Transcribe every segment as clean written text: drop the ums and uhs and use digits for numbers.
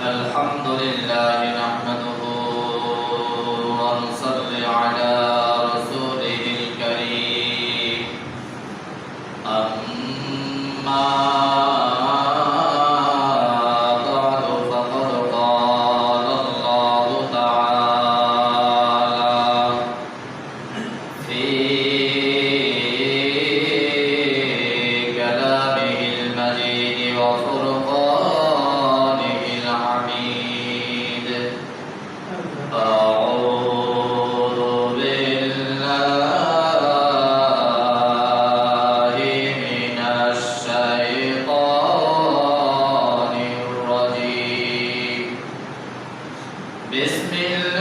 الحمد لله نحمده ونصلي على رسوله الكريم أما بعد فقد قال الله تعالى في كلامه المجيد وفرقانه الحميد أعوذ بالله من الشيطان الرجيم بسم الله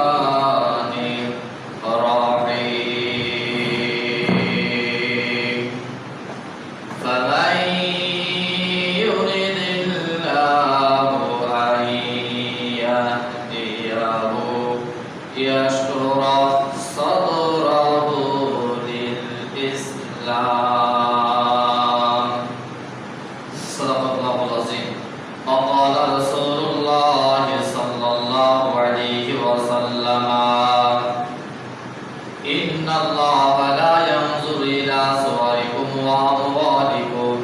الرحمن الرحيم فمن يرد الله أن يهديه يشرح صدره للإسلام صدق الله العظيم وقال رسول الله صلى الله عليه وسلم إن الله لا ينظر إلى صوركم وأموالكم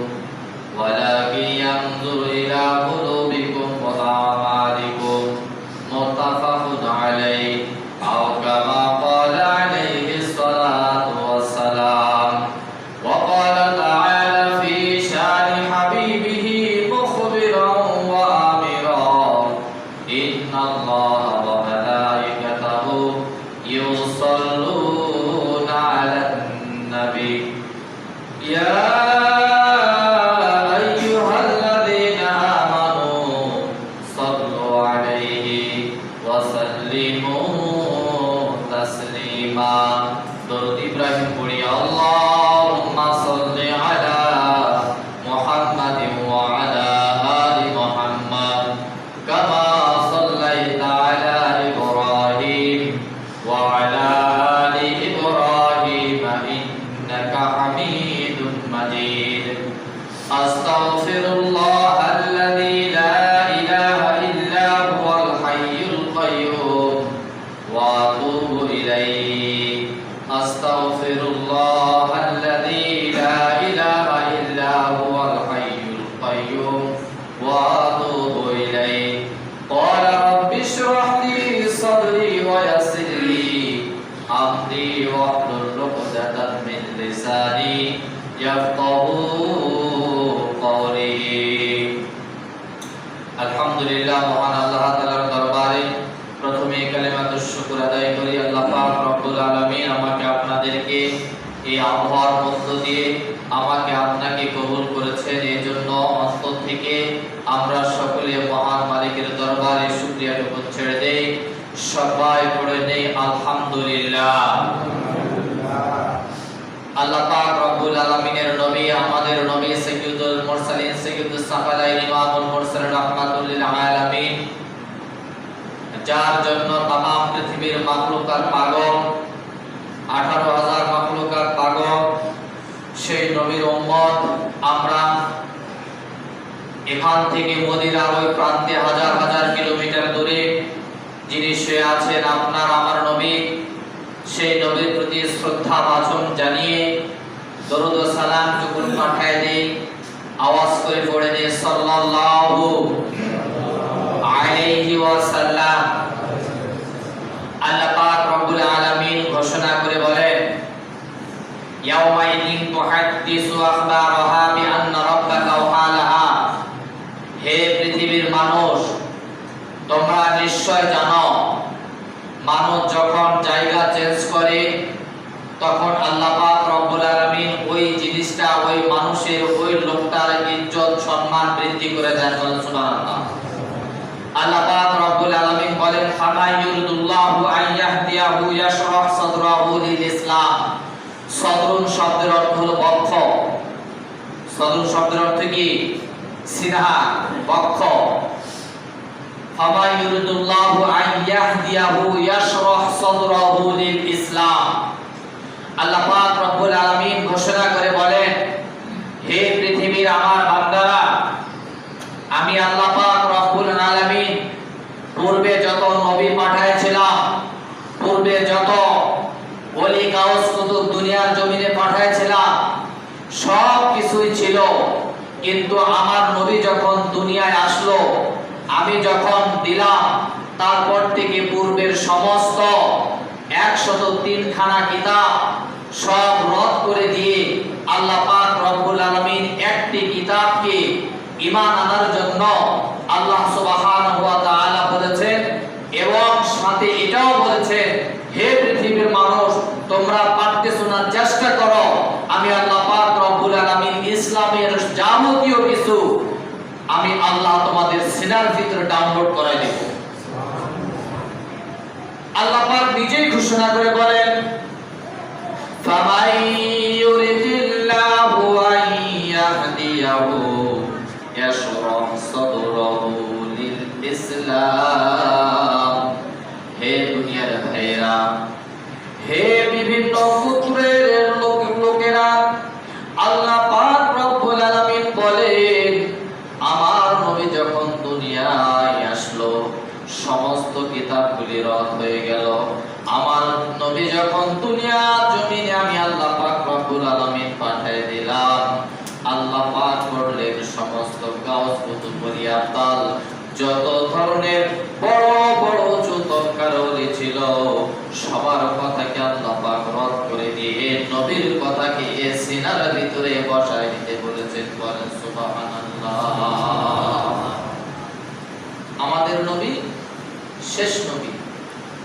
ولكن ينظر إلى قلوبكم وأعمالكم متفق عليه أو كما قال عليه الصلاة والسلام وقال تعالى في شأن حبيبه مخبرا وآمرا إن الله وملائكته يصلون على النبي يا أيها الذين آمنوا صلوا عليه وسلموا تسليما درود إبراهيم পড়ি اللهم صل على محمد وعلى آل محمد كما صليت على إبراهيم وعلى آل إبراهيم إنك حميد مجيد أستغفر الله الذي لا إله إلا هو الحي القيوم وأتوب إليه أستغفر الله الذي لا إله إلا هو الحي القيوم وأتوب إليه قال رب اشرح لي صدري ويسر لي أمري واحلل عقدة من لساني يفقهوا قولي আলহামদুলিল্লাহ মহান আল্লাহ তাআলার দরবারে প্রথমে কালিমাতুশ শুকর আদায় করি আল্লাহ পাক রব্বুল আলামিন আমাকে আপনাদেরকে এই আবহাওয়ার মধ্য দিয়ে আমাকে আপনাকে কবুল করেছেন এজন্য অন্তর থেকে আমরা সকলে মহান মালিকের দরবারে শুকরিয়াটুকু ছেড়ে দেই সবাই পড়ে নেই আলহামদুলিল্লাহ আল্লাহ পাক রব্বুল আলামিনের নবী আমাদের নবী সাইয়্যিদুল মুরসালিন সাইয়্যিদুস সাহাবায়ে ইমামুল মুরসালিন রাহমাতুল লিল আলামিন যার জন্য तमाम পৃথিবীর মাখলুকাত পাগল 18000 মাখলুকাত পাগল সেই নবীর উম্মত আমরা এখান থেকে মদিনার ওই প্রান্তে হাজার হাজার কিলোমিটার দূরে যিনি শুয়ে আছেন আপনার আমার নবী সেই নবীর প্রতি শ্রদ্ধা ভাষণ জানিয়ে দরুদ ও সালাম টুকুন পাঠায় দেই আওয়াজ করে পড়ে দেই সাল্লাল্লাহু আলাইহি ওয়াসাল্লাম আল্লাহ পাক রব্বুল আলামিন ঘোষণা করে বলেন ইয়াউমাইদিন তুহাদ্দিসু আখবারাহা বিআন্না রাব্বাকা ওয়ালাহা হে পৃথিবীর মানুষ তোমরা নিশ্চয় জানো মানুষ যখন জায়গা চেঞ্জ করে তখন আল্লাহ পাক রব্বুল আলামিন ওই জিনিসটা ওই মানুষের ওই লোকটার ইজ্জত সম্মান বৃদ্ধি করে দেন সুবহানাল্লাহ আল্লাহ পাক রব্বুল আলামিন বলেন ফামা ইউরিদুল্লাহু আন ইয়াহদিয়াহু ইয়াশরাহ সাদরাহু লিল ইসলাম সদরুন শব্দের অর্থ হলো বক্ষ সদরুন শব্দের অর্থ কি সিনহা বক্ষ ফামা ইউরিদুল্লাহু আন ইয়াহদিয়াহু ইয়াশরাহ সাদরাহু লিল ইসলাম। আল্লাহ পাক রব্বুল আলামিন ঘোষণা করে বলেন, হে পৃথিবীর আমার বান্দারা, আমি আল্লাহ পাক রব্বুল আলামিন পূর্বে যত নবী পাঠাইছিলাম, পূর্বে যত ওলি গাউস কুতুব দুনিয়ার জমিনে পাঠাইছিলাম, সব কিছুই ছিল। কিন্তু আমার নবী যখন দুনিয়ায় আসলো, আমি যখন দিলাম, তারপর থেকে পূর্বের সমস্ত 103 খানা কিতাব সব রদ করে দিয়ে আল্লাহ পাক রব্বুল আলামিন একটি কিতাবকে ঈমান আনার জন্য আল্লাহ সুবহানাহু ওয়া তাআলা বলেছেন, এবং সাথে এটাও বলেছেন, হে পৃথিবীর মানুষ, তোমরা পাঠ্য শোনার চেষ্টা করো, আমি আল্লাহ পাক রব্বুল আলামিন ইসলামের যাবতীয় কিছু আমি আল্লাহ তোমাদের সিনার ভিতরে ডাউনলোড করাই দেব। আল্লাহ পাক নিজেই ঘোষণা করে বলেন, ফামাই ইউরিদিল্লাহু আন ইয়াহদিয়াহু ইয়াশরাহ সাদরাহু লিল ইসলাম। হে দুনিয়ার ভাইরা, হে বিভিন্ন গোত্রের লোকেরা, আল্লাহ পাক রব্বুল আলামিন বলেন, আমার নবী যখন দুনিয়ায় আসলো, সমস্ত কিতাবগুলি রদ হয়ে গেল। আমার নবী যখন দুনিয়ার জমিনে আমি আল্লাহ পাক রব্বুল আলামিন পাঠিয়ে দিলাম, আল্লাহ পাক করলেন সমস্ত গাউস কুতুব আবদাল, যত ধরনের বড় বড় চমৎকার ওলি ছিল, সবার কথাকে আল্লাহ পাক রদ করে দিয়ে নবীর কথাকে সিনার ভিতরে বসায় দিতে বলেছেন। বলেন সুবহানাল্লাহ। আমাদের নবী শেষ নবী।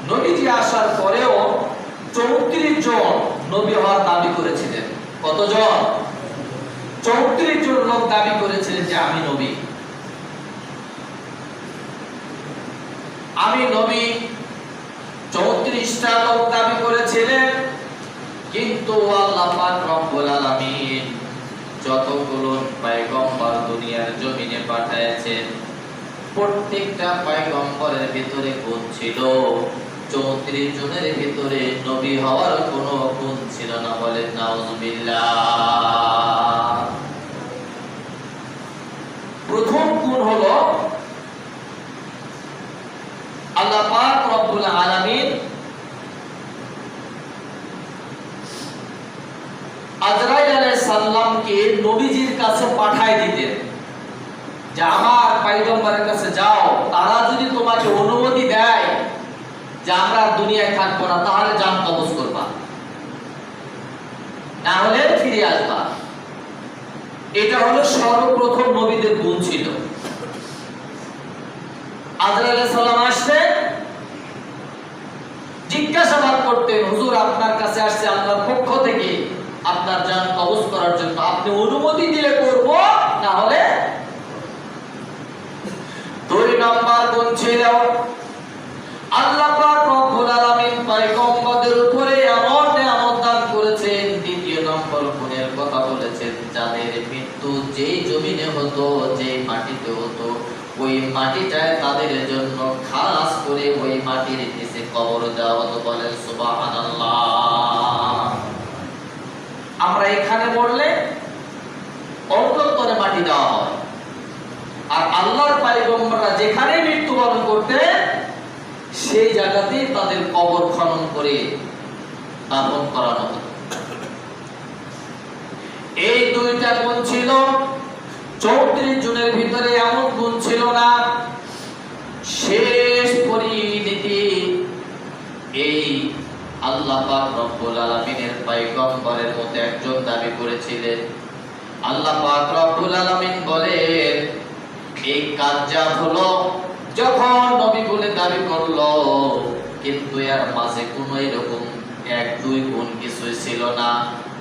নবীজি আসার পরেও 34 জন নবী হওয়ার দাবি করেছিলেন। কতজন? 34 জন লোক দাবি করেছিলেন যে আমি নবী, আমি নবী। 34টা লোক দাবি করেছিলেন, কিন্তু আল্লাহ পাক রব্বুল আলামিন যতগুলো পয়গম্বর দুনিয়ার জমিনে পাঠিয়েছেন, প্রত্যেকটা পয়গম্বরের ভিতরে গুণ ছিল। 34 জনের ভিতরে নবী হওয়ার কোনো গুণ ছিল না। বলেন নাউজুবিল্লাহ। প্রথম গুণ হলো, আল্লাহ পাক রব্বুল আলামিন আজরাইল আলাইহিস সালামকে নবীজির কাছে পাঠায় দিতেন যে আমার পয়গম্বরের কাছে যাও, তারা যদি তোমাকে অনুমতি দেয় যে আমরা দুনিয়ায় থাকবো না, তাহলে জান কবজ করবা, না হলে ফিরে আসবা। এটা হলো সর্বপ্রথম নবীদের গুণ ছিল। আজরাইল আলাইহিস সালাম আসতেন, জিজ্ঞাসাবাদ করতেন, হুজুর আপনার কাছে আসছে আল্লাহর পক্ষ থেকে আপনার জান কবজ করার জন্য, আপনি অনুমতি দিলে করব, না হলে। 2 নম্বর গুণ ছিল, আল্লাহ পাক রব্বুল আলামিন পয়গম্বরদের উপরে এমন নিয়ামত দান করেছেন। 2 নম্বর গুণের কথা বলেছেন, যাদের মৃত্যু যেই জমিনে হতো, যেই মাটিতে হতো, ওই মাটিটায় তাদের জন্য খাস করে ওই মাটির নিচে কবর দেওয়া হতো। বলেন সুবহানাল্লাহ। আমরা এখানে মরলে অন্তরে মাটি দেওয়া হয়, আর আল্লাহর পয়গম্বররা যেখানে মৃত্যুবরণ করতেন, সেই জায়গাতেই তাদের কবর খনন করে দাফন করানো হতো। এই 2টা গুণ ছিল। 34 জনের ভিতরে এমন গুণ ছিল না। শেষ পরিণতি এই আল্লাহ পাক রব্বুল আলামিনের পয়গম্বরের মতো একজন দাবি করেছিলেন। আল্লাহ পাক রব্বুল আলামিন বলেন, এই কাজ্জাব হলো যখন নবী বলে দাবি করলো, কিন্তু এর মাঝে কোনো এরকম 1-2 গুণ কিছুই ছিল না।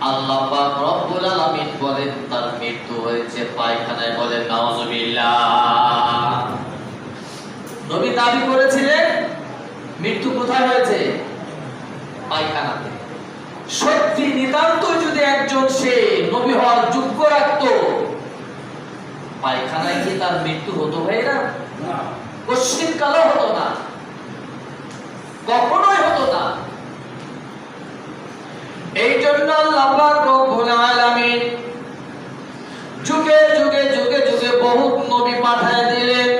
আল্লাহ পাক রব্বুল আলামিন বলেন তার মৃত্যু হয়েছে পায়খানায়। বলেন নাউজুবিল্লাহ। নবী দাবি করেছিলেন মৃত্যু কোথায় হয়েছে? পায়খানাতে। সত্যি নিতান্ত যদি একজন সে নবী হওয়ার যোগ্য রাখতো, পায়খানায় কি তার মৃত্যু হতো? ভাইরা, কোশ্চিন কালো হতো না, কখনোই হতো না। এই জন্য আল্লাহ পাক রব্বুল আলামিন যুগে যুগে যুগে যুগে বহুত নবী পাঠায় দিলেন।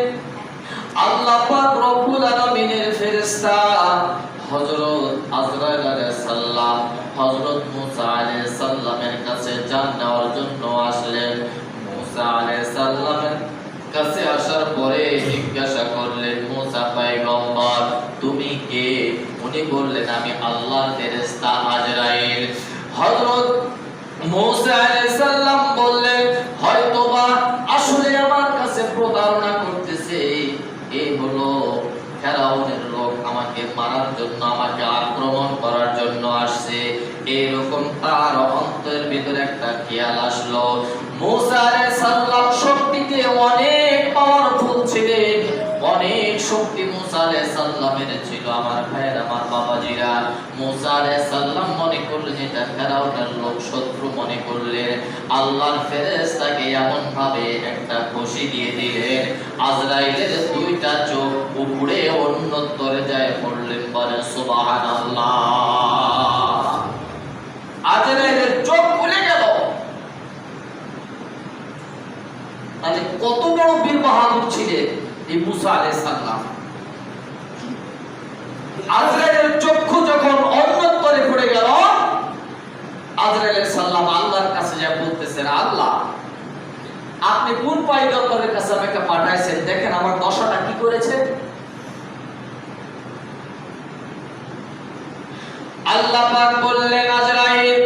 আল্লাহ পাক রব্বুল আলামিনের ফেরেশতা হযরত আজরাইল আলাইহিস সালাম হযরত মুসা আলাইহিস সালামের কাছে জান নেওয়ার জন্য আসলেন। মুসা আলাইহিস সালামের কাছে আসার পরে জিজ্ঞাসা করলেন, মুসা পয়গম্বর তুমি কে? উনি বললেন, আমি আল্লাহর ফেরেশতা আজরাইল। হযরত মুসা আলাইহিস সালাম বললেন, হয়তোবা আসলে আমার কাছে প্রতারণা করতেছে, এই হলো ফেরাউনের লোক, আমাকে মারার জন্য, আমাকে আক্রমণ করার জন্য আসছে। এরকম তার অন্তরের ভিতরে একটা খেয়াল আসলো। মুসা আলাইহিস সালাম শক্তিতে অনেক পাওয়ারফুল ছিলেন, অনেক শক্তি মুসা আলাইহিস সালামের ছিল। আমার ভাইয়ের, আমার বাবাজিরা, মুসা আলাইহিস সালাম মনে করলেন এটা ফেরাউনের লোক, শত্রু মনে করলেন। আল্লাহর ফেরেশতাকে এমন ভাবে একটা খুশি দিয়ে দিলেন, আজরাইলের দুইটা চোখ উপরে অন্যত্তরে যায় পড়লেন। বলেন সুবহানাল্লাহ। আজরাইলের চোখ খুলে গেল। তাহলে কত বড় বীর বাহাদুর ছিলেন এই মুসা আলাইহিস সালাম। আজরাইলের চক্ষু যখন অন্যত্তরে পড়ে গেল, আজরাইল সালাম আল্লাহর কাছে যা বলতেছেন, আল্লাহ আপনি কোন পয়গম্বরের কাছে আমাকে পাঠাইছেন, দেখেন আমার দশাটা কি করেছে। আল্লাহ পাক বললেন, আজরাইল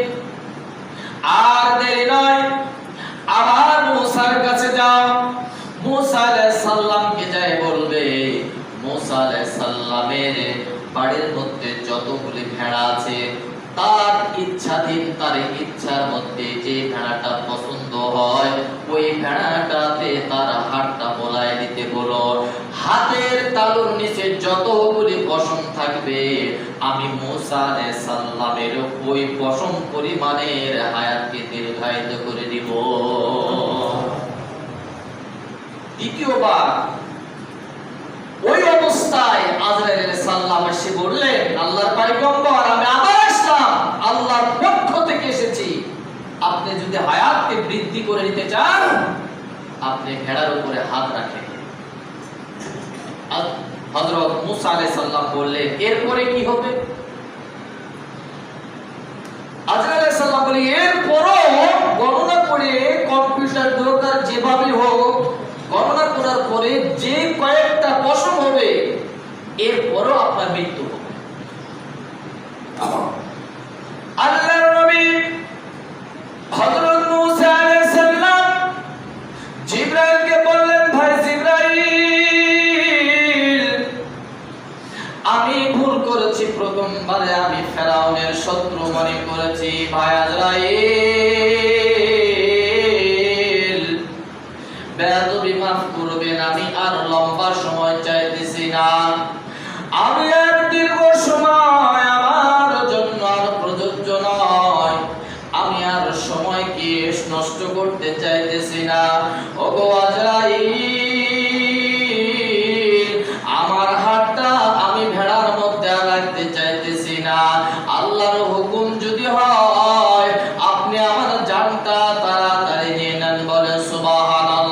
আর দেরি নয়, আমার মুসার কাছে যাও। মুসা আলাইহিস সালামকে যাই বলবে, মুসা আলাইহিস সালামের বাড়ির মধ্যে যতগুলি ভেড়া আছে, তার ইচ্ছাধীন, তার ইচ্ছার মধ্যে যে ভেড়াটা পছন্দ হয় ওই ভেড়াটাতে তার হাতটা বোলায় দিতে বলো। হাতের তালুর নিচে যতগুলি পশম থাকবে আমি মুসা আলাইহিস সালামের ওই পশম পরিমাণের হায়াতকে দীর্ঘায়িত করে দিব। দ্বিতীয়বার ওই অবস্থায় আজরাইল আলাইহিস সালাম এসে বললেন, আল্লাহর পয়গম্বর আমি আবার আসলাম, আল্লাহর পক্ষ থেকে এসেছি, আপনি যদি হায়াতকে বৃদ্ধি করে নিতে চান আপনি ভেড়ার উপরে হাত রাখেন। হযরত মুসা আলাইহিস সালাম বললেন, এরপরে কি হবে? আজরাইল আলাইহিস সালাম বলে, এরপরও গণনা করে কম্পিউটার দরকার যেভাবে হোক গণনা করার পরে যে কয়েকটা পশম হবে এরপরও আপনার মৃত্যু হবে। আল্লাহর নবী হযরত মুসা আলাইহিস সালাম জিবরাইলকে বললেন, ভাই জিবরাইল আমি ভুল করেছি, প্রথমবারে আমি ফেরাউনের শত্রু মনে করেছি। ভাই আজরাইল বেয়াদবি মাফ করবেন, আমি আর লম্বা সময় চাইতেছি না, আমি আর দীর্ঘ সময় আমার জন্য আর প্রযোজ্য নয়, আমি আর সময়কে নষ্ট করতে চাইতেছি না। ওগো আজরাইল আমার হাতটা আমি ভেড়ার মধ্যে রাখতে চাইতেছি না, আল্লাহর হুকুম যদি হয় আপনি আমার জানটা তাড়াতাড়ি নিয়ে নেন। বলে সুবহানাল্লাহ।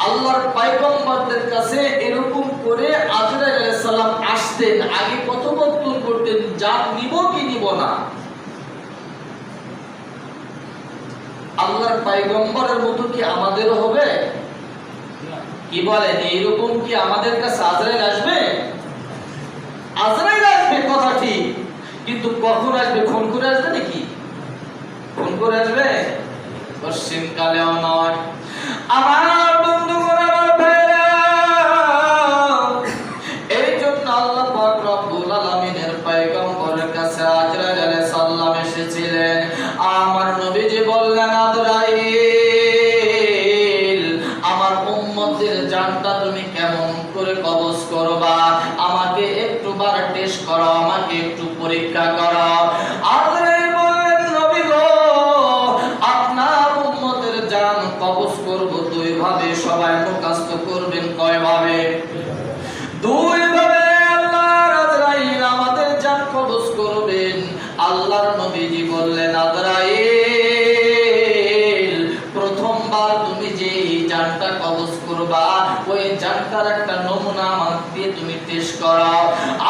আল্লাহর পয়গম্বরদের কাছে এরকম করে আজরাইল আলাইহিস সালাম আসতেন, আগে কথোপকথন করতেন, জান নিব কি নিব না। আল্লাহর পয়গম্বরের মতো কি আমাদেরও হবে? কি বলেন, এরকম কি আমাদের কাছে আজরাইল আসবে? আজরাইল আসবে কথা ঠিক, কিন্তু কখন আসবে? ফোন করে আসবে নাকি? ফোন করে আসবে? পশ্চিম কালেও নয়। আমার বন্ধুগণ, আমার ভাইরা, এই জন্য আল্লাহ পাক রব্বুল আলামিনের পয়গম্বরের কাছে আজরাইল আলাইহিস সালাম এসেছিলেন। আমার নবীজি বললেন, আজরাইল আমার উম্মতের জানটা তুমি কেমন করে কবজ করবা, আমাকে একটু বার টেস্ট করো, আমাকে একটু পরীক্ষা করো। আজরাইল বললেন, নবী গো আপনার উম্মতের জান কবজ করব দিয়ে তুমি টেস্ট করো।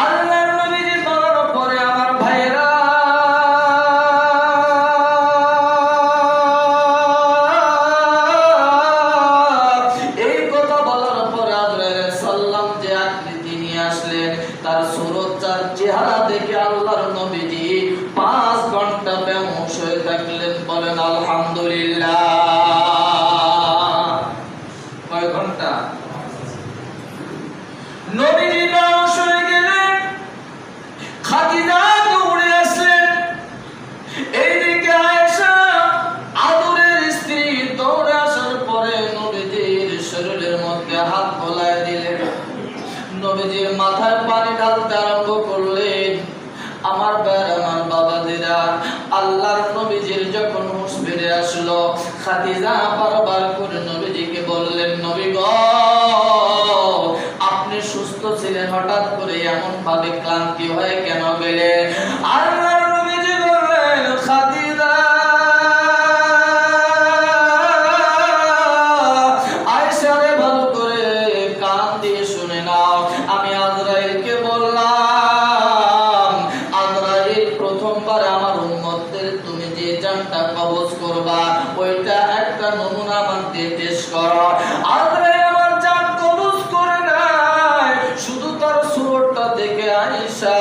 আল্লাহর নবীজি বলার পরে আমার ভাইরা এই কথা বলার পরে আজরাইল সাল্লাম যে আকৃতি নিয়ে আসলেন, তার সুরত, তার চেহারা দেখে আল্লাহর নবীজি 5 ঘন্টা বেহুশ হয়ে থাকলেন। বলেন আলহামদুলিল্লাহ। কয় ঘন্টা? নবীজি বেহুশ হয়ে গেলেন। খাদিজা দৌড়ে আসলেন। এইদিকে আয়েশা আদরের স্ত্রী দৌড়ে আসার পরে নবীজির শরীরের মধ্যে হাত বোলায় দিলেন। নবীজির মাথায় পানি ঢালতে আরম্ভ করলেন। আমার ভাইরা, আমার বাবাজিরা, আল্লাহর নবীজির যখন হুঁশ ফিরে আসলো, খাদিজা বারবার করে নবীজিকে বললেন, নবী গো, আপনি সুস্থ ছিলেন, হঠাৎ করে এমন ভাবে ক্লান্তি হয়ে কেন গেলেন? আল্লাহর নবীজি বললেন, খাদিজা, আয়েশারে ভালো করে কান দিয়ে শুনে নাও। আমি আজরাইলকে বললাম, আজরাইল প্রথমবার আমার উম্মতদের তুমি যে জানটা কবজ করবা, ওইটা একটা নমুনা মানতে টেস্ট করো। আজরাইল আমার জান কবজ করে নাই, শুধু তার সুরটা দেখে আয়েশা,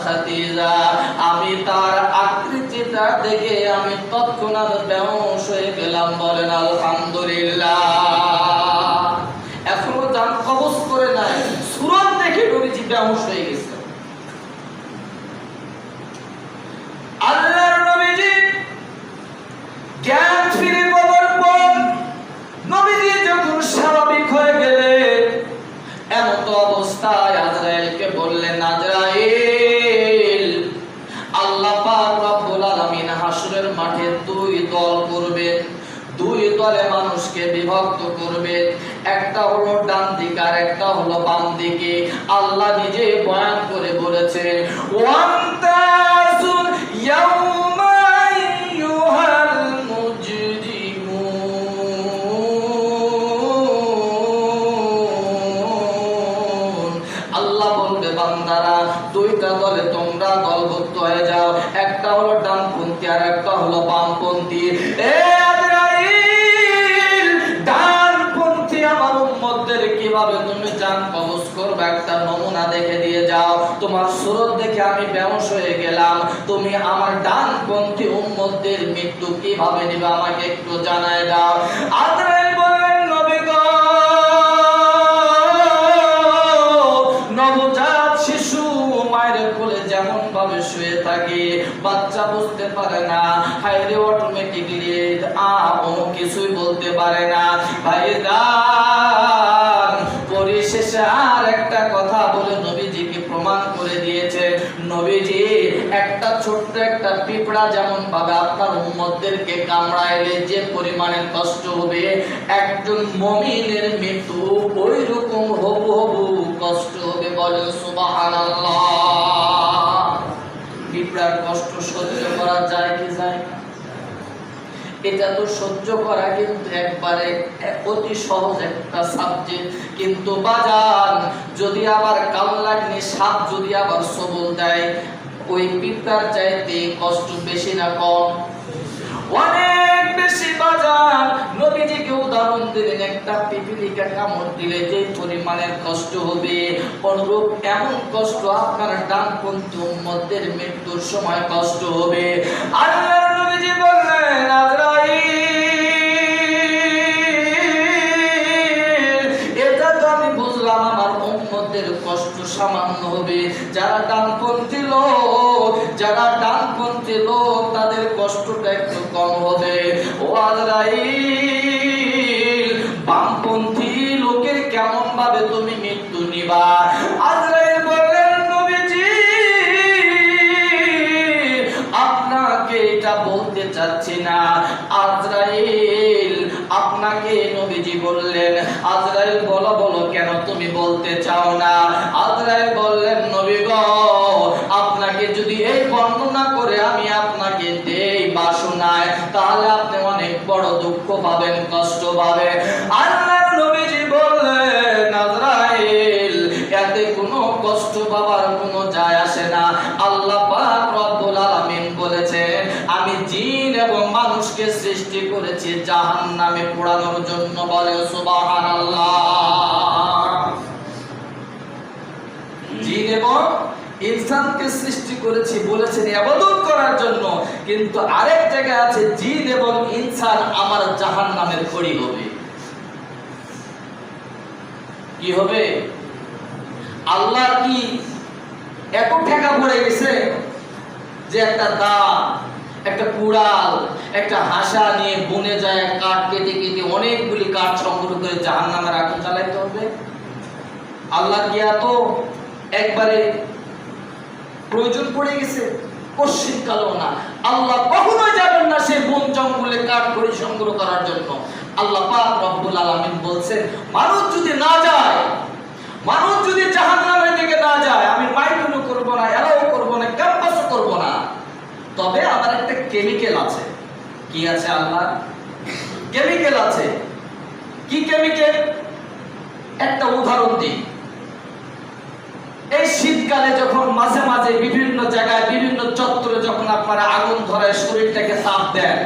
খাদিজা, আমি তার আকৃতিটা দেখে আমি তৎক্ষণাৎ বেহুশ হয়ে গেলাম। বলেন আলহামদুলিল্লাহ। এখনো জান কবজ করে নাই, সুরত দেখে নবীজি বেহুশ হয়ে গেছে। আল্লাহর নবীজি জ্ঞান ফিরে পাওয়ার পর নবীজি যখন স্বাভাবিক হয়ে গেলেন, এমন অবস্থায় আজরাইলকে বললেন, আজরাইল, আল্লাহ পাক রব্বুল আলামিন হাসরের মাঠে 2 দল করবেন। 2 দলে মানুষকে বিভক্ত করবেন, একটা হলো ডান দিকে আর একটা হলো বাম দিকে। আল্লাহ নিজে বয়ান করে বলেছেন, ওয়ান্তাসুল ইয়াউমা আইয়ুহাল মুজরিমুন। আল্লাহ বলবে, বান্দারা, 2টা দলে তোমরা দলভুক্ত হয়ে যাও, একটা হলো ডানপন্থী আর একটা হলো বামপন্থী। কিভাবে তুমি জান কবজ করবে একটা নমুনা দেখে দিয়ে যাও। তোমার সুরত দেখে আমি বেহুশ হয়ে গেলাম, তুমি আমার ডানপন্থী উম্মতদের মৃত্যু কিভাবে নিবে আমাকে একটু জানায় দাও। আজরাইল বললেন, নবী গো, নবজাত শিশু মায়ের কোলে যেমন ভাবে শুয়ে থাকে, বাচ্চা বুঝতে পারে না, হাইরে অটোমেটিক্যালি ও কিছুই বলতে পারে না। ভাইজান, পরিশেষে আর একটা কথা বলে নবীজিকে প্রমাণ করে দিয়েছে। নবীজি একটা ছোট্ট একটা পিঁপড়া যেমন ভাবে আপনার উম্মতদেরকে কামড়াইলে যে পরিমাণের কষ্ট হবে, একজন মুমিনের মৃত্যু ওই রকম হবু কষ্ট হবে। বলেন সুবহানাল্লাহ। পিঁপড়ার কষ্ট সহ্য করা যায় কি যায় না? এটা তো সহ্য করা কিন্তু একবারে অতি সহজ একটা সাবজেক্ট, কিন্তু বাজান, যদি আবার কাল্লাগ্নি সাপ যদি আবার সবল দেয়, ওই পিঁপড়ার চাইতে কষ্ট বেশি না কম? অনেক বেশি বাজান। নবীজিকে উদাহরণ দিলেন, একটা পিঁপড়িকে কামড় দিলে যে পরিমাণের কষ্ট হবে, অনুরূপ এমন কষ্ট আপনার ডানপন্থী উম্মতদের মৃত্যুর সময় কষ্ট হবে। আল্লাহর নবীজি বললেন, আজরাইল, এটা তো আমি বুঝলাম আমার উম্মতদের কষ্ট সামান্য হবে, যারা ডানপন্থী লোক, তাদের কষ্টটা একটু কম হবে। ও আজরাইল, বামপন্থী লোকের কেমন ভাবে তুমি মৃত্যু নিবা? আজরাইল বললেন, নবীজি, আপনাকে এটা বলতে চাচ্ছি না। আজরাইল, আপনাকে নবীজি বললেন, আজরাইল বলো বলো, কেন তুমি বলতে চাও না? আজরাইল বললেন, নবী গো, আপনাকে যদি এই বর্ণনা করে আমি আপনাকে দেই বা শোনায়, তাহলে আপনি অনেক বড় দুঃখ পাবেন, কষ্ট পাবেন। আল্লাহর নবীজি বললেন, আজরাইল, এতে কোনো কষ্ট পাবার কোনো যায় আসে না। আল্লাহ পাক রব্বুল আলামিন বলেছেন, আমি জিন এবং মানুষকে সৃষ্টি করেছি জাহান্নামে পোড়ানোর জন্য। বলে সুবহানাল্লাহ। জিন এবং ইনসানকে সৃষ্টি করেছি বলেছেন ইবাদত করার জন্য, কিন্তু আরেক জায়গায় আছে জিন এবং ইনসান আমার জাহান্নামের খড়ি হবে। কি হবে? আল্লাহ কি এত ঠেকা পড়ে গেছে যে একটা দা, একটা কুড়াল, একটা হাসা নিয়ে বনে যায় কাঠ কেটে কেটে অনেকগুলি কাঠ সংগ্রহ করে জাহান্নামের আগুন জ্বালাইতে হবে? আল্লাহ কি এত একবারে প্রয়োজন পড়ে গেছে? কশিনকালও না। আল্লাহ কখনোই যাবেন না সেই বন জঙ্গলে কাঠ খড়ি সংগ্রহ করার জন্য। আল্লাহ পাক রব্বুল আলামিন বলছেন, মানুষ যদি না যায়, মানুষ যদি জাহান্নামের দিকে না যায়, আমি মাইন্ডও করব না, এলাও করব না, ক্যাম্পাসও করব না। তবে আমার একটা কেমিক্যাল আছে। কি আছে আল্লাহ? কেমিক্যাল আছে। কি কেমিক্যাল? একটা উদাহরণ দিই। এই শীতকালে যখন মাঝে মাঝে বিভিন্ন জায়গায় বিভিন্ন চত্বরে যখন আপনারা আগুন ধরে শরীরটাকে তাপ দেন,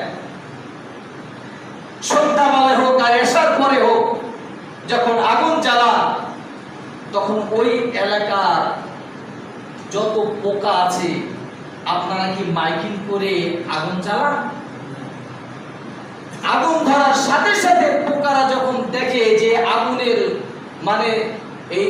সন্ধ্যাবেলায় হোক আর এসার পরে হোক, যখন আগুন জ্বালান, তখন ওই এলাকার যত পোকা আছে আপনারা কি মাইকিং করে আগুন জ্বালান? আগুন ধরার সাথে সাথে পোকারা যখন দেখে যে আগুনের মানে এই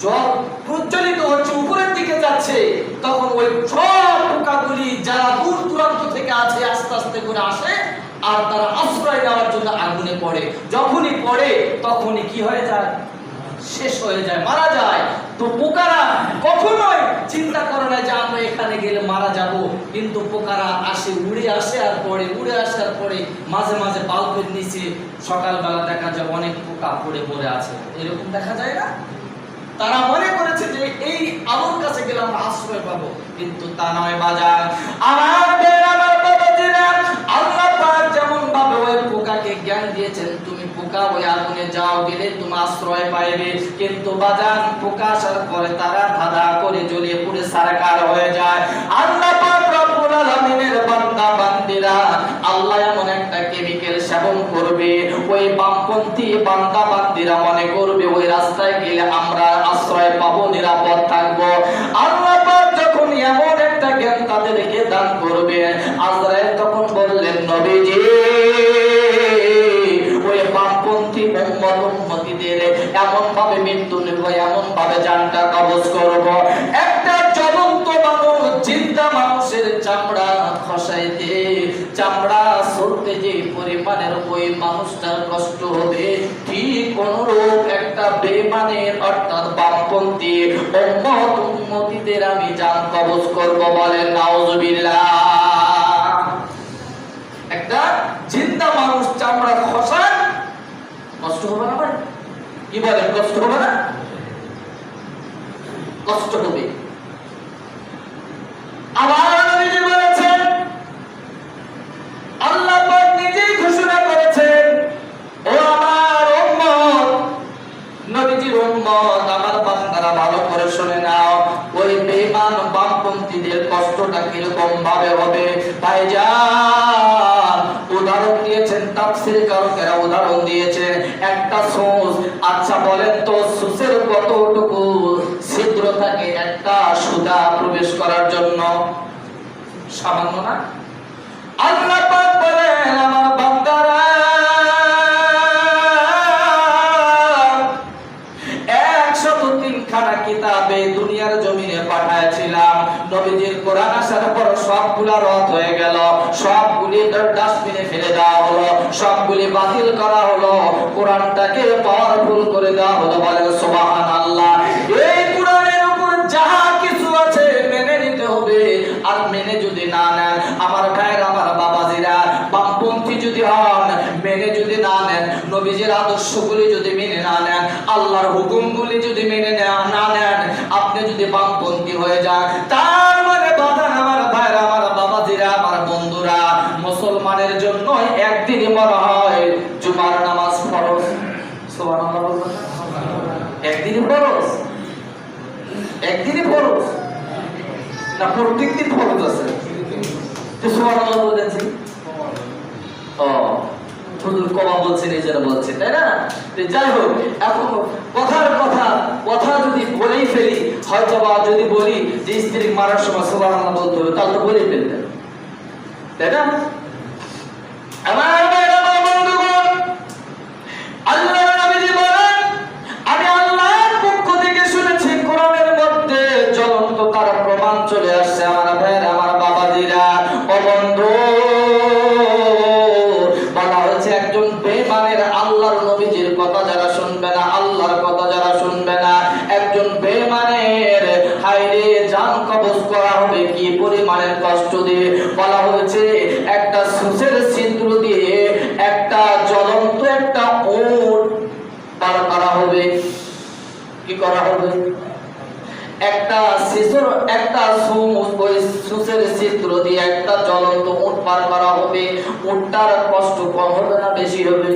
জল প্রজ্বলিত হচ্ছে, উপরের দিকে যাচ্ছে, তখন ওই সব পোকাগুলি যারা দূর দূরান্ত থেকে আছে আস্তে আস্তে করে আসে আর তারা আশ্রয় নেওয়ার জন্য আগুনে পড়ে। যখনই পড়ে তখনই কি হয়ে যায়? শেষ হয়ে যায়, মারা যায়। তো পোকারা কখনোই চিন্তা করে না যে আমরা এখানে গেলে মারা যাব, কিন্তু পোকারা আসে, উড়ে আসে আর পড়ে, উড়ে আসে আর পড়ে। মাঝে মাঝে বাল্বের নিচে সকালবেলা দেখা যায় অনেক পোকা পড়ে পড়ে আছে, এরকম দেখা যায় না? তারা মনে করেছে যে এই আলোর কাছে গেলে আমরা আশ্রয় পাবো, কিন্তু তা নয় বাজার। আমার বাবাজিরা, আল্লাহ পাক যেমন ভাবে ওই পোকাকে জ্ঞান দিয়েছেন, তুমি পোকা ওই আগুনে যাও, গেলে তুমি আশ্রয় পাইবে, কিন্তু বাজার পোকা আসার পরে তারা ধাঁধা করে জ্বলিয়ে পুড়ে সারকার হয়ে যায়। আল্লাহ পাক রব্বুল আলামিনের বান্দা বান্দিরা, আল্লাহ এমন একটা কেমিক্যাল সেবন করবে, ওই বামপন্থী বান্দা বান্দিরা মনে করবে ওই রাস্তায় গেলে আমরা আশ্রয় পাবো, নিরাপদ থাকবো। আল্লাহ পাক যখন এমন একটা জ্ঞান তাদেরকে দান করবে, আজরাইল তখন বললেন, নবীজি ওই বামপন্থী উম্মতিদের এমন ভাবে মৃত্যু নেব, এমন ভাবে জানটা কবজ করব, একটা জ্বলন্ত মানুষ, জিন্দা মানুষের চামড়া খসাইতে, চামড়া সরতে যে পরিমাণের ওই মানুষটার কষ্ট হবে, ঠিক অনুরূপ একটা বেঈমানের অর্থাৎ বামপন্থী উম্মতিদের আমি জান কবজ করব। বলেন নাউজুবিল্লাহ। একটা জিন্দা মানুষ চামড়া খসান, কষ্ট হবে না ভাই? কি বলেন, কষ্ট হবে না? কষ্ট হবে। আবার নবীজি বলেছেন, আল্লাহ পাক নিজেই ঘোষণা করেছেন, ও আমার উম্মত, নবীজির উম্মত, আমার বান্দারা ভালো করে শুনে নাও, ওই বেঈমান বামপন্থীদের কষ্টটা কিরকম ভাবে হবে। ভাইজান উদাহরণ দিয়েছেন তাফসীর কারকেরা, উদাহরণ দিয়েছেন একটা সূচ। আচ্ছা বলেন তো সূচের কতটুকু ছিদ্র থাকে একটা সুতা প্রবেশ করার জন্য? সামান্য না? আল্লাহ পাক বলেন, আমার বান্দারা 103 খানা কিতাবে দুনিয়ার জমিনে পাঠাইছিলাম। নবীজির কোরআন আসার পর সবগুলা রদ হয়ে গেল, সবগুলি ডাস্টবিনে ফেলে দেওয়া হলো, সবগুলি বাতিল করা হলো, কোরআনটাকে পাওয়ারফুল করে দেওয়া হলো। বলেন সুবহানাল্লাহ। এই কোরআনের উপর যাহা কিছু আছে মেনে নিতে হবে, আর মেনে যদি না নেন আমার ভাইয়ের, আমার বাবাজিরা, বামপন্থী যদি হন, মেনে যদি না নেন, নবীজির আদর্শগুলি যদি মেনে না নেন, আল্লাহর হুকুমগুলি যদি মেনে না নেন, আপনি যদি বামপন্থী হয়ে যান, তার মানে বাদান আমার ভাইয়ের, আমার বাবাজিরা, আমার বন্ধুরা, মুসলমানের জন্য একদিনই মনে হয় জুমার নামাজ ফরজ। সুবহানাল্লাহ বলবেন? একদিনই ফরজ। না প্রত্যেকদিন ফরজ আছে? সুবহানাল্লাহ বলেছি। ও হুজুর কমা বলছেন এই জন্য বলছেন, তাই না? যাই হোক, এখন কথা যদি বলেই ফেলি, হয়তো বা যদি বলি যে স্ত্রী মারার সময় সুবহানাল্লাহ বলতে হবে, তাহলে তো বলেই ফেলতেন, তাই না? আমার বন্ধুগণ, আল্লাহ নবীজি বলেন, আমি আল্লাহর পক্ষ থেকে শুনেছি কোরআনের মধ্যে জ্বলন্ত তার প্রমাণ চলে আসছে। আমার ভাইয়ের, আমার বাবাজিরা, ও বন্ধু, বলা হয়েছে একজন বেঈমানের আল্লাহর নবীজির কথা যারা শুনবে না, আল্লাহর কথা যারা শুনবে না, একজন বেঈমানের হায়রে জান কবজ করা হবে কি পরিমাণের কষ্ট দিয়ে। বলা হয়েছে একটা সুসের ছিদ্র দিয়ে একটা জ্বলন্ত একটা উট পার করা হবে। কি করা হবে? একটা সুসের ছিদ্র দিয়ে একটা জ্বলন্ত উট পার করা হবে। উটটার কষ্ট কম হবে না বেশি হবে?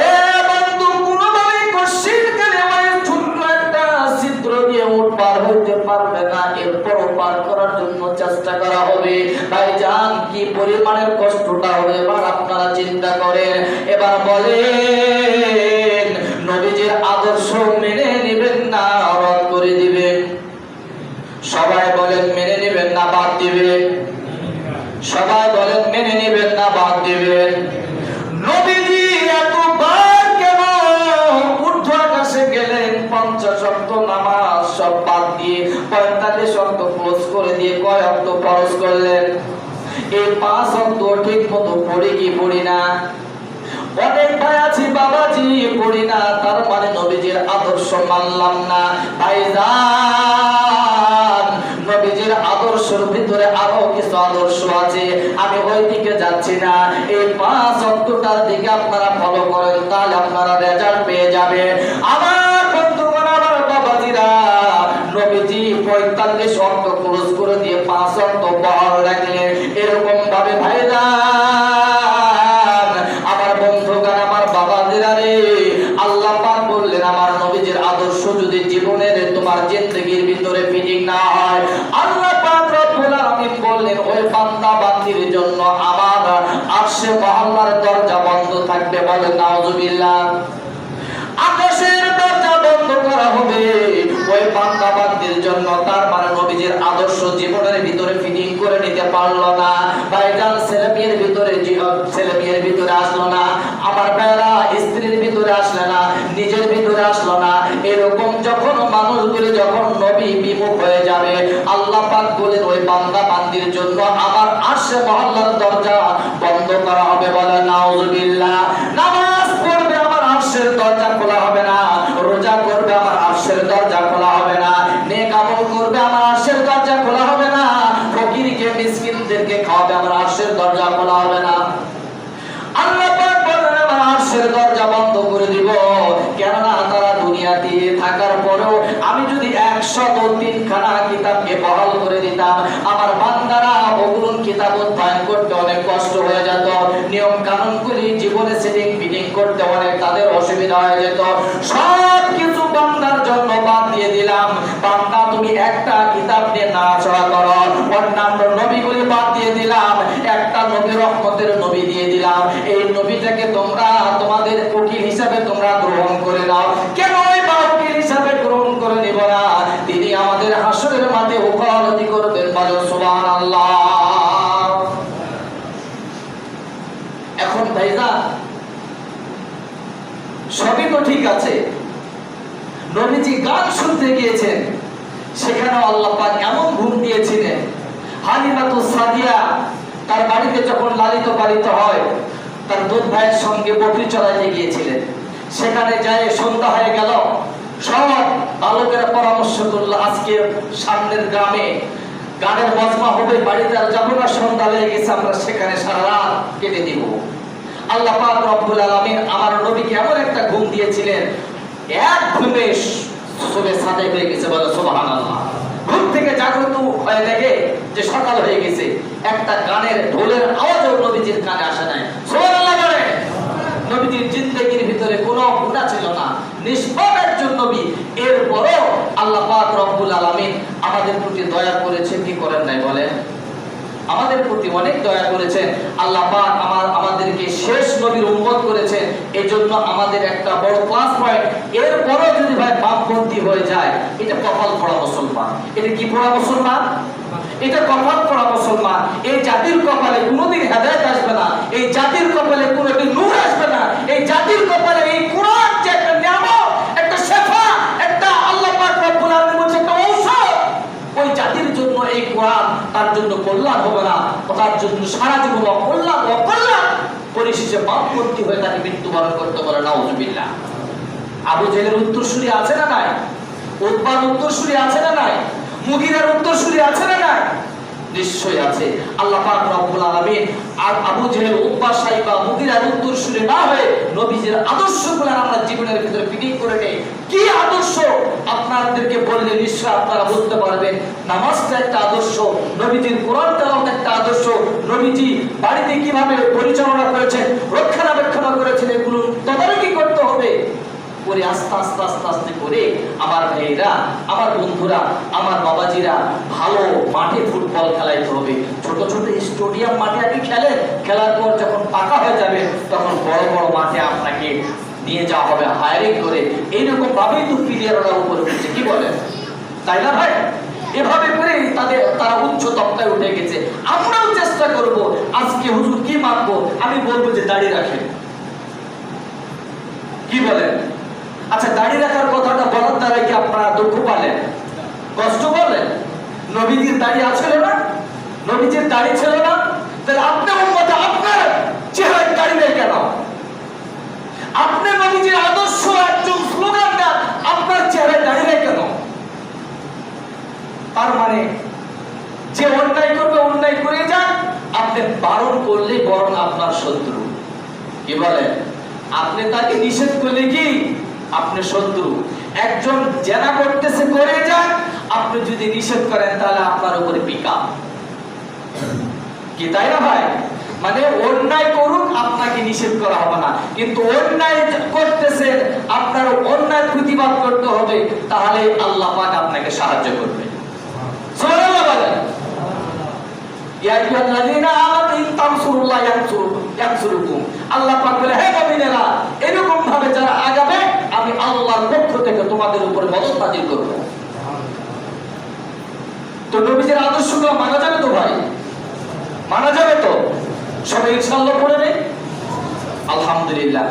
এ বন্ধু, কোনোভাবে কষ্টের কালে ছোট্ট একটা ছিদ্র দিয়ে উট পার হইতে পারবে না, এরপরও পার করার জন্য চেষ্টা করা হবে। ভাইজান, কি পরিমাণের কষ্টটা হবে এবার আপনারা চিন্তা করেন। এবার বলেন, নবীজির আদর্শ মেনে নেবেন না রদ করে দিবেন? সবাই বলেন মেনে নেবেন না বাদ দিবেন? সবাই বলেন মেনে নেবেন না বাদ দিবেন? নবীজি এতবার কেন ঊর্ধ্ব আকাশে গেলেন? 50 ওয়াক্ত নামাজ সব বাদ দিয়ে 45 ওয়াক্ত ক্লোজ করে দিয়ে কয় ওয়াক্ত ফরজ করলেন? এই 5 ওয়াক্ত ঠিক মতো পড়ি কি পড়ি না? অনেক ভাই আছি বাবাজি পড়ি না, তার মানে নবীজির আদর্শ মানলাম না। ভাইজান, নবীজির আদর্শের ভিতরে আরো কিছু আদর্শ আছে, আমি ওই দিকে যাচ্ছি না। এই 5 ওয়াক্তটার দিকে আপনারা ফলো করেন, তাহলে আপনারা রেজাল্ট পেয়ে যাবেন। আমার বন্ধুগণ, আমার বাবাজিরা, নবীজি 45 ওয়াক্ত ক্লোজ করে দিয়ে 5 ওয়াক্ত বহাল রাখলেন। এরকম ভাবে ভাইজান, আমার বন্ধুগণ, আমার বাবাজিরা রে, আল্লাহ পাক বললেন আমার নবীজির আদর্শ যদি জীবনের তোমার জিন্দেগির ভিতরে ফিটিং না হয়, আল্লাহ পাক রব্বুল আলামিন বললেন ওই বান্দা বান্দির জন্য আমার আরশে মহল্লার দরজা বন্ধ থাকবে। বলেন নাউজুবিল্লাহ। আকাশের দরজা বন্ধ করা হবে ওই বান্দা বান্দির জন্য। তার মানে নবীজির আদর্শ জীবনের ভিতরে ফিটিং করে নিতে পারলো না। ভাইজান, ছেলে মেয়ের ভিতরে আসলো না, আমার ভাইরা স্ত্রীর ভিতরে আসলো না, নিজের ভিতরে আসলো না। এরকম যখন মানুষগুলি যখন নবী বিমুখ হয়ে যাবে, আল্লাহ পাক বলেন ওই বান্দা বান্দির জন্য আমার আরশে মহল্লার দরজা বন্ধ করা হবে। বলে নাউজুবিল্লাহ। নামাজ পড়বে আমার আরশের দরজা খোলা হবে না, রোজা করবে আমার আরশের দরজা খোলা হবে না, নেক আমল করবে আমার আরশের দরজা খোলা হবে না, ফকিরকে মিসকিনদেরকে খাওয়াবে আমার আরশের দরজা খোলা হবে না। আল্লাহ পাক বলেন আমার আরশের দরজা বন্ধ করে দিব। কেননা তারা দুনিয়াতে থাকার পরেও আমি যদি 103 খানা কিতাবকে বহাল করে দিতাম, আমার বান্দারা ওগুলো কিতাব অধ্যয়ন করতে অনেক কষ্ট হয়ে যেত, নিয়ম কানুনগুলি জীবনে সেটিং ফিটিং করতে অনেক তাদের অসুবিধা হয়ে যেত। সব কিছু বান্দার জন্য বাদ দিয়ে দিলাম। বান্দা, তুমি একটা কিতাব নিয়ে নাড়াচাড়া করো। অন্যান্য নবীগুলি বাদ দিয়ে দিলাম, একটা নবী রহমতের নবী দিয়ে দিলাম। এই নবীটাকে তোমরা তোমাদের উকিল হিসাবে তোমরা গ্রহণ করে নাও। কেন ওই উকিল হিসাবে গ্রহণ করে নিব না? তিনি আমাদের হাসরের মাঠে ওকালতি করবেন। বলো সুবহানাল্লাহ। এখন ভাইজান, সবই তো ঠিক আছে, নবীজি গান শুনতে গিয়েছেন, সেখানে আল্লাহ পাক এমন ঘুম দিয়েছিলেন। হালিমাতুস সাদিয়া তার বাড়িতে যখন লালিত পালিত হয়, তার দুধ ভাইয়ের সঙ্গে বকরি চড়াইতে গিয়েছিলেন। সেখানে যায় সন্ধ্যা হয়ে গেল, সব বালকেরা পরামর্শ করলো আজকে সামনের গ্রামে গানের মজমা হবে, বাড়িতে আর যাবো না, সন্ধ্যা হয়ে গেছে, আমরা সেখানে সারা রাত কেটে দিব। আল্লাহ পাক রব্বুল আলামিন আমার নবীকে এমন একটা ঘুম দিয়েছিলেন, এক ঘুমে সুবে সাদেক হয়ে গেছে। বলো সুবহানাল্লাহ। ঘুম থেকে জাগ্রত হয়ে দেখে যে সকাল হয়ে গেছে, একটা গানের ঢোলের আওয়াজও নবীজির কানে আসে নাই। সুবহানাল্লাহ বলে। নবীজির জিন্দেগির ভিতরে কোনো গুনাহ ছিল না, নিষ্পাপ একজন নবী, এরপরও আল্লাহ পাক রব্বুল আলামিন আমাদের প্রতি দয়া করেছেন কি করেন নাই বলেন? আমাদের প্রতি অনেক দয়া করেছেন। আল্লাহ পাক আমাদেরকে শেষ নবীর উম্মত করেছেন। এজন্য আমাদের একটা বড় প্লাস পয়েন্ট। এরপরও যদি ভাই পাপপন্থী হয়ে যায়, এটা কপাল পড়া মুসলমান। এটা কি পড়া মুসলমান? এটা কপাল পড়া মুসলমান। এই জাতির কপালে কোনোদিন হেদায়েত আসবে না, এই জাতির কপালে কোনোদিন নূর আসবে না। এই জাতির কপালে এই কোরআন যে একটা নিয়ামত, একটা শেফা, একটা আল্লাহ পাক রব্বুল আলামিন বলছে একটা ঔষধ, ওই জাতির জন্য এই কোরআন তার জন্য কল্যাণ হবে না, তার জন্য সারা জীবন অকল্যাণ পরিশেষে পাপপন্থী হয়ে তাকে মৃত্যুবরণ করতে পারে। নাউজুবিল্লাহ। আবু জেহেলের উত্তরসূরি আছে না নাই? উতবার উত্তরসূরি আছে না নাই? মুগীরার উত্তরসূরি আছে না নাই? নিশ্চয়ই আছে। আল্লাহ পাক রব্বুল আলামিন আর আবু জেহেল, উতবা, সাইবা, মুগীরার উত্তরসূরি না হয়ে নবীজির আদর্শগুলো আমরা জীবনের ভিতরে ফিটিং করে নেই। কি আদর্শ আপনাদেরকে বললে নিশ্চয় আপনারা বুঝতে পারবেন। নামাজটা একটা আদর্শ, নবীজির কোরআন তেলাওয়াত একটা আদর্শ, নবীজি বাড়িতে কিভাবে পরিচালনা করেছেন, রক্ষণাবেক্ষণ করেছেন, এগুলো তদারকি করতে হবে। করে আস্তে আস্তে আস্তে আস্তে করে আমার ভাইয়েরা, আমার বন্ধুরা, আমার বাবাজিরা ভালো মাঠে ফুটবল খেলাইতে হবে। ছোট ছোট স্টেডিয়াম মাঠে আগে খেলেন, খেলার পর যখন পাকা হয়ে যাবে তখন বড় বড় মাঠে আপনাকে নিয়ে যাওয়া হবে হায়ারিং করে। এইরকম ভাবেই তো প্লেয়াররা উপরে উঠছে, কি বলেন? তাই না ভাই? এভাবে করে তারা উচ্চ তবকায় উঠে গেছে। আমরাও চেষ্টা করব। আজকে হুজুর কি মানবো? আমি বলবো যে দাঁড়িয়ে রাখেন। কি বলেন? আচ্ছা, দাড়ি রাখার কথাটা বলার দ্বারা কি আপনারা দুঃখ পালেন, কষ্ট করলেন? নবীজির দাড়ি আছিল না? নবীজির দাড়ি ছিল না? তাহলে আপনার উম্মতে আপনার চেহারায় দাড়ি নেই কেন? আপনি নবীজির আদর্শ একজন স্লোগানটা আপনার চেহারায় দাড়ি নেই কেন? তার মানে যে অন্যায় করবে অন্যায় করে যান, আপনি বারণ করলে বরং আপনার শত্রু। কি বলেন? আপনি তাকে নিষেধ করলে কি আপনি শত্রু। একজন জেনা করতেছে করে যান, আপনি যদি নিষেধ করেন তাহলে আপনার উপরে পিকা। কি তাই না ভাই? মানে অন্যায় করুক, আপনাকে নিষেধ করা হবে না, কিন্তু অন্যায় করতেছেন আপনার অন্যায় প্রতিবাদ করতে হবে, তাহলে আল্লাহ পাক আপনাকে সাহায্য করবে। সুবহানাল্লাহ বলেন। ইয়া আইয়ুহাল্লাযীনা আমানু ইন তানসুরুল্লাহ ইয়ানসুরুকুম। আল্লাহ পাক বলে, হে মুমিনেরা, এরকম ভাবে যারা আগাবে আমি আল্লাহর পক্ষ থেকে তোমাদের উপরে মদদ নাযিল করব। তো নবীজির আদর্শগুলো মানা যাবে তো ভাই? মানা যাবে তো? সবাই ইনশাআল্লাহ পড়ে নেই। আলহামদুলিল্লাহ।